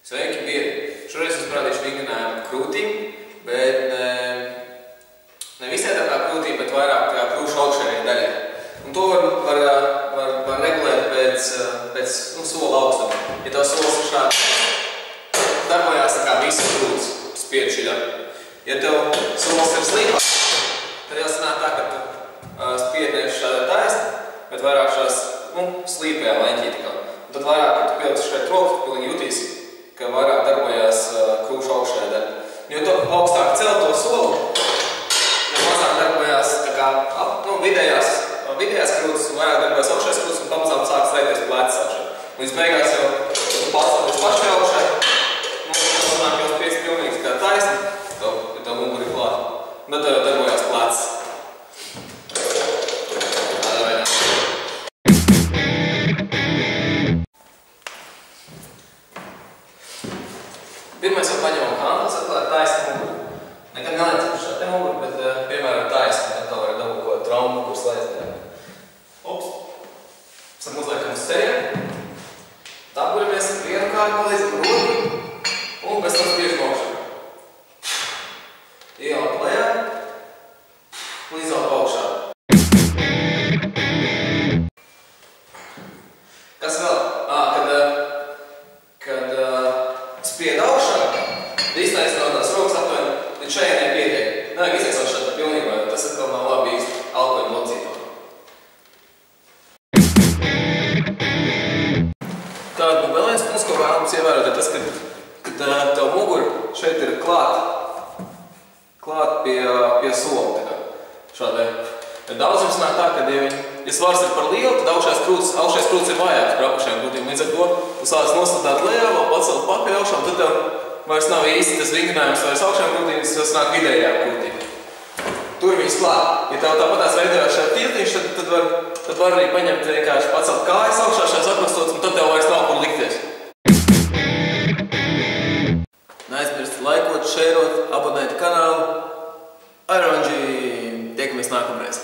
Sveiki, biedri! Šoreiz es parādīšu vingrinājumu krūtīm, bet ne visai tā kā krūtīm, bet vairāk tā kā krūšu augšējai daļai. Un to var regulēt pēc sola augstuma. Ja tev solis ir šāds, darbojās tā kā visi krūtis spied šitā. Ja tev solis ir slīpās, tad jau sanāk tā, ka tu spied nevis šādā taisni, bet vairāk šās slīpējā leņķī tikā. Un tad vairāk, kad tu pieliks šeit roku, tu pilnīgi jutīsi, ka vairāk darbojās krūšu augšējā daļa. Jo to augstāk cel to soli, jo mazāk darbojās tā kā vidējās krūtis un vairāk darbojās augšējās krūtis un pamazām sāk slēgties plecs augšā. Un līdz beigās jau, ja tu pārstāv līdz pašai augšai, tad sanāk jau spiedz pilnīgs kā taisni, ja tev muguri klāt. Un tad jau darbojās plecs. Tādā veidā. Pirmais jau paņemam kantas, atklāt taisni muguri. Nekad nelēcam šā te muguri, bet piemēram taisni, tad tā var dabūt ko traumu muguras lēstē. Ops! Esam uzliekam uz ceļiem. Daburamies ar vienu kādu palīdzam roku un pēc tam spiežam augšā. Ievelk lejā un izvelk augšā. Kas vēl? Kad spied augšā, iztaisnot tās rokas aptuveni līdz šajienai pietiek. Nevajag iztaisnot šādā pilnībā, jo tas atkal nav labi īsti alkoņu locīto. Tāda vēl viens punkts, ko vēlams ievērot, ir tas, ka tev muguri šeit ir klāt pie sola. Šādai. Daudziem sanāk tā, ka ja svars ir par lielu, tad augšējais krūtis ir vājāks par apakšējām krūtīm. Līdz ar to tu sāc nostādāt lejā, vēl pacelt pakaļ augšā, un tad tev vairs nav īsti tas vingrinājums vairs augšējām krūtīm, tas sanāk vidējām krūtīm. Tur viņas klāt. Ja tev tāpatās veidojās šādi tiltiņš, tad var arī paņemt vienkārši pacelt kājas augšā šāds atmastots, un tad tev vairs nav kur likties. Neaizmirst laikot, šērot, abonēt kanālu. Aranži! Tiekamies nākamreiz!